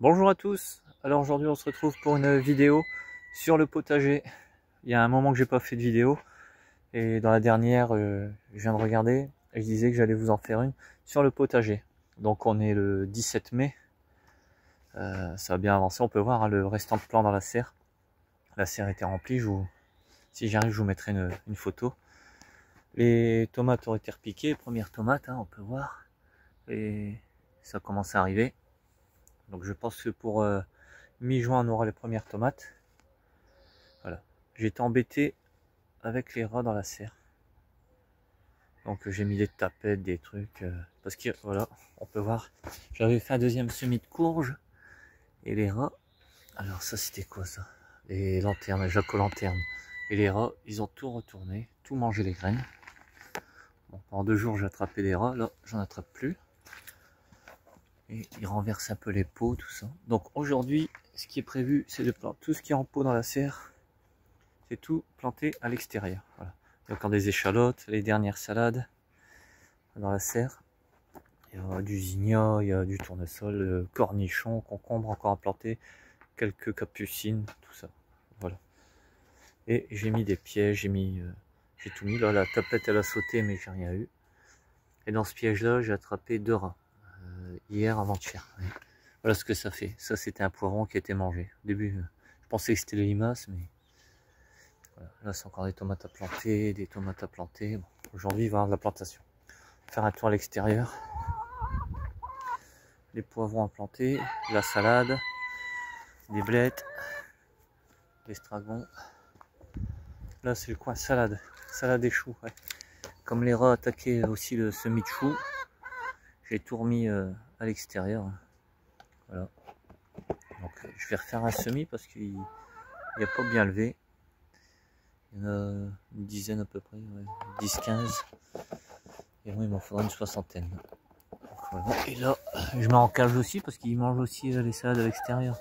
Bonjour à tous, alors aujourd'hui on se retrouve pour une vidéo sur le potager. Il y a un moment que j'ai pas fait de vidéo et dans la dernière je viens de regarder et je disais que j'allais vous en faire une sur le potager. Donc on est le 17 mai, ça a bien avancé, on peut voir hein, le restant de plan dans la serre. La serre était remplie, si j'arrive je vous mettrai une photo. Les tomates ont été repiquées, premières tomates hein, on peut voir, et ça commence à arriver. Donc je pense que pour mi-juin on aura les premières tomates. Voilà. J'ai été embêté avec les rats dans la serre. Donc j'ai mis des tapettes, des trucs. Parce que voilà, on peut voir. J'avais fait un deuxième semis de courge. Et les rats. Alors ça c'était quoi ça? Les lanternes, les jaco-lanternes. Et les rats, ils ont tout retourné, tout mangé les graines. Bon, pendant 2 jours j'ai attrapé des rats, là j'en attrape plus. Et ils renversent un peu les pots, tout ça. Donc aujourd'hui, ce qui est prévu, c'est de planter tout ce qui est en pot dans la serre. C'est tout planté à l'extérieur. Voilà. Il y a encore des échalotes, les dernières salades dans la serre. Il y a du zinnia, il y a du tournesol, cornichons, concombres encore à planter, quelques capucines, tout ça. Voilà. Et j'ai mis des pièges, j'ai tout mis. Là, la tapette elle a sauté, mais j'ai rien eu. Et dans ce piège-là, j'ai attrapé 2 rats hier, avant-hier. Voilà ce que ça fait. Ça, c'était un poivron qui a été mangé. Au début, je pensais que c'était les limaces, mais voilà. Là, c'est encore des tomates à planter, des tomates à planter. Bon, aujourd'hui, il va y avoir de la plantation. Faire un tour à l'extérieur. Les poivrons à planter, la salade, des blettes, l'estragon. Là, c'est le coin salade. Salade et choux. Ouais. Comme les rats attaquaient aussi le semis de choux, j'ai tout remis à l'extérieur. Voilà. Donc, je vais refaire un semis parce qu'il n'y a pas bien levé. Il y en a une dizaine à peu près, ouais, 10-15. Et moi, il m'en faudra une soixantaine. Donc, voilà. Et là, je mets en cage aussi parce qu'ils mangent aussi les salades à l'extérieur.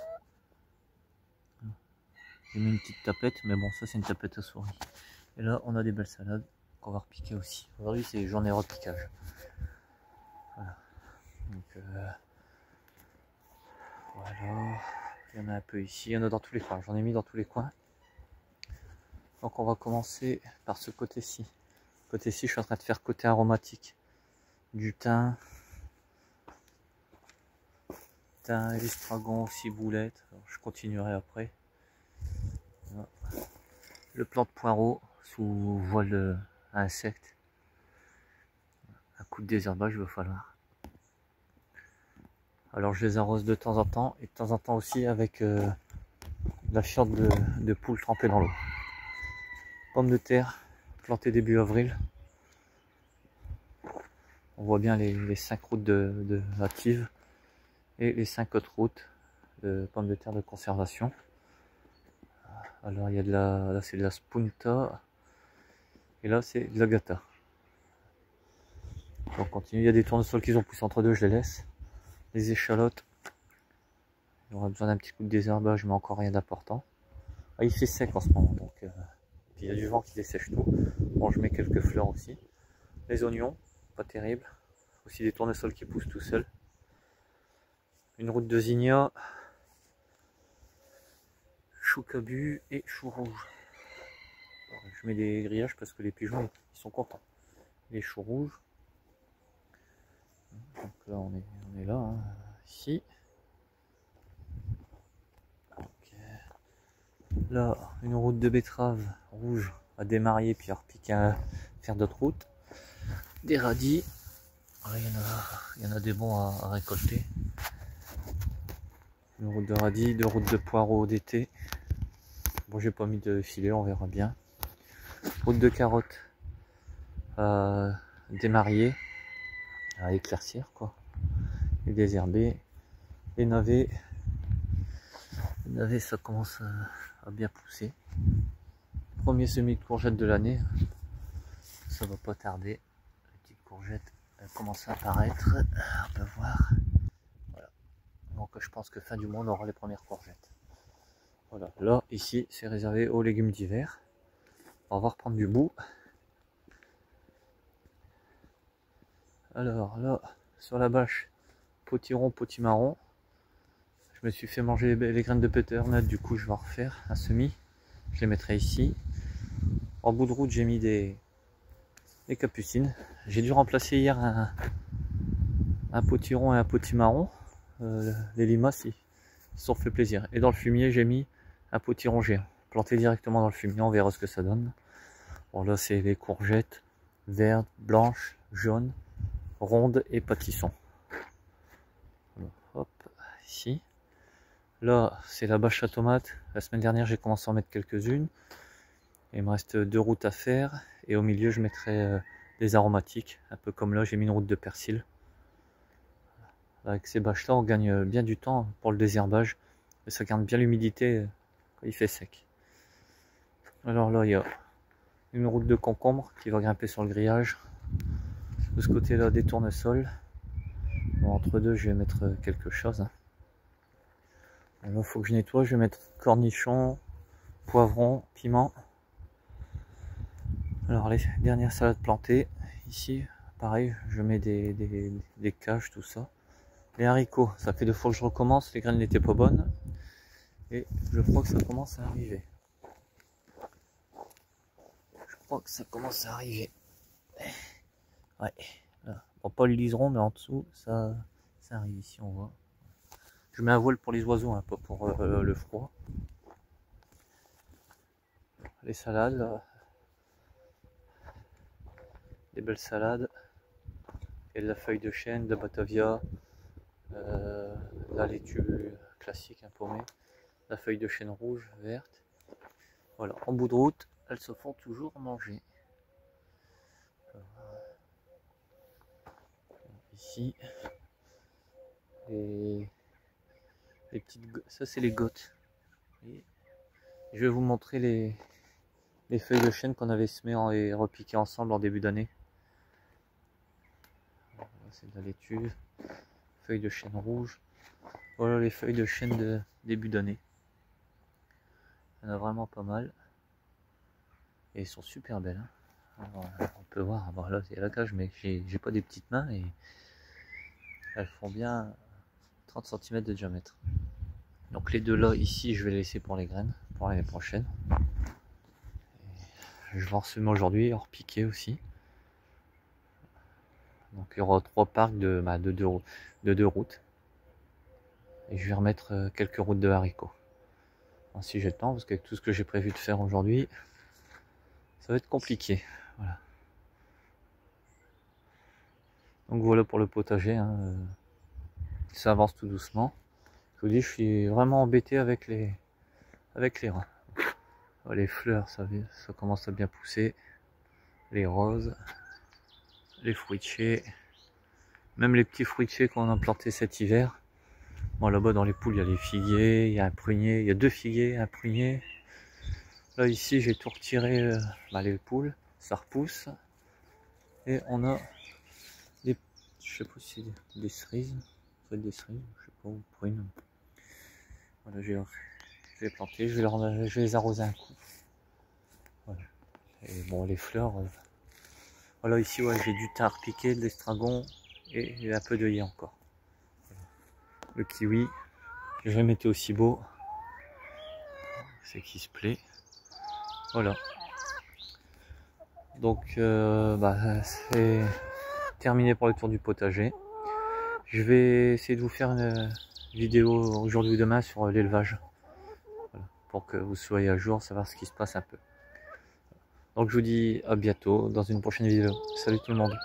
J'ai mis une petite tapette, mais bon, ça c'est une tapette à souris. Et là, on a des belles salades qu'on va repiquer aussi. Aujourd'hui, c'est journée repiquage. Voilà. Donc, voilà. Il y en a un peu ici, il y en a dans tous les coins. J'en ai mis dans tous les coins. Donc on va commencer par ce côté-ci. Côté-ci, je suis en train de faire côté aromatique. Du thym. Thym, l'estragon, ciboulette. Alors, je continuerai après. Voilà. Le plant de poireau sous voile à insectes. Un coup de désherbage, il va falloir. Alors je les arrose de temps en temps et de temps en temps aussi avec la fiente de poule trempée dans l'eau. Pommes de terre plantées début avril. On voit bien les 5 routes de hâtive et les 5 autres routes de pommes de terre de conservation. Alors il y a là c'est de la spunta et là c'est de la gata. On continue, il y a des tournesols qui ont poussé entre deux, je les laisse. Les échalotes, il aura besoin d'un petit coup de désherbage, mais encore rien d'important. Ah, il fait sec en ce moment, donc puis il y a du vent qui dessèche tout. Bon, je mets quelques fleurs aussi. Les oignons, pas terrible. Aussi des tournesols qui poussent tout seuls. Une route de zinnia, chou cabu et chou rouge. Alors, je mets des grillages parce que les pigeons ils sont contents. Les choux rouges. Donc là on est là, hein, ici. Là, une route de betterave rouge à démarrer puis à repiquer, faire d'autres routes. Des radis. Il y en a des bons à récolter. Une route de radis, 2 routes de poireaux d'été. Bon, j'ai pas mis de filet, on verra bien. Route de carottes à démarrer, à éclaircir quoi. Et désherber. Les navets. Les navets, ça commence à bien pousser. Premier semis de courgettes de l'année. Ça va pas tarder. Les petites courgettes commencent à apparaître. On peut voir. Voilà. Donc je pense que fin du mois on aura les premières courgettes. Voilà. Là, ici, c'est réservé aux légumes d'hiver. On va reprendre du bout. Alors là, sur la bâche, potiron, potimarron. Je me suis fait manger les graines de butternut, du coup je vais en refaire un semis. Je les mettrai ici. En bout de route, j'ai mis des capucines. J'ai dû remplacer hier un potiron et un potimarron. Les limaces, ils se sont fait plaisir. Et dans le fumier, j'ai mis un potiron géant. Planté directement dans le fumier, on verra ce que ça donne. Bon, là, c'est les courgettes vertes, blanches, jaunes, rondes et pâtissons. Alors, hop, ici. Là, c'est la bâche à tomates. La semaine dernière, j'ai commencé à en mettre quelques-unes. Il me reste 2 routes à faire. Et au milieu, je mettrai des aromatiques. Un peu comme là, j'ai mis une route de persil. Avec ces bâches-là, on gagne bien du temps pour le désherbage. Et ça garde bien l'humidité quand il fait sec. Alors là, il y a une route de concombre qui va grimper sur le grillage. De ce côté-là, des tournesols. Bon, entre deux, je vais mettre quelque chose. Alors, il faut que je nettoie. Je vais mettre cornichons, poivrons, piments. Alors, les dernières salades plantées. Ici, pareil, je mets des cages, tout ça. Les haricots, ça fait 2 fois que je recommence. Les graines n'étaient pas bonnes. Et je crois que ça commence à arriver. Ouais. Bon, pas le liseron, mais en dessous, ça arrive ici, on voit. Je mets un voile pour les oiseaux, hein, pas pour le froid. Les salades, là. Des belles salades. Et de la feuille de chêne, de Batavia, la laitue classique, un paumé, la feuille de chêne rouge, verte. Voilà, en bout de route, elles se font toujours manger. Ici, les petites, ça c'est les gottes. Et je vais vous montrer les feuilles de chêne qu'on avait semées et repiquées ensemble en début d'année. C'est de la laitue, feuilles de chêne rouge. Voilà les feuilles de chêne de début d'année. Il y en a vraiment pas mal. Et elles sont super belles. Hein. Alors, on peut voir, bon, là c'est la cage, mais j'ai pas des petites mains et elles font bien 30 cm de diamètre. Donc les deux là ici, je vais les laisser pour les graines pour l'année prochaine. Et je vais en semer aujourd'hui, en repiquer aussi. Donc il y aura 3 parcs de 2 routes. Et je vais remettre quelques routes de haricots. Enfin, si j'ai le temps, parce qu'avec tout ce que j'ai prévu de faire aujourd'hui, ça va être compliqué. Voilà. Donc voilà pour le potager. Hein. Ça avance tout doucement. Je vous dis, je suis vraiment embêté avec les reins. Les fleurs, ça commence à bien pousser. Les roses, les fruitiers, même les petits fruitiers qu'on a plantés cet hiver. Bon, là-bas dans les poules, il y a les figuiers, il y a un prunier, il y a 2 figuiers, un prunier. Là ici, j'ai tout retiré les poules, ça repousse. Et on a des, je sais pas si c'est des cerises, ça va être des cerises, je sais pas, ou prunes. Voilà, je vais les planter, je vais les arroser un coup. Voilà. Et bon, les fleurs, voilà, ici, ouais, j'ai du thym repiqué, de l'estragon et un peu d'œillet encore. Le kiwi, je vais mettre aussi beau, c'est qui se plaît. Voilà. Donc, c'est terminé pour le tour du potager. Je vais essayer de vous faire une vidéo aujourd'hui ou demain sur l'élevage. Voilà, pour que vous soyez à jour, savoir ce qui se passe un peu. Donc je vous dis à bientôt dans une prochaine vidéo. Salut tout le monde.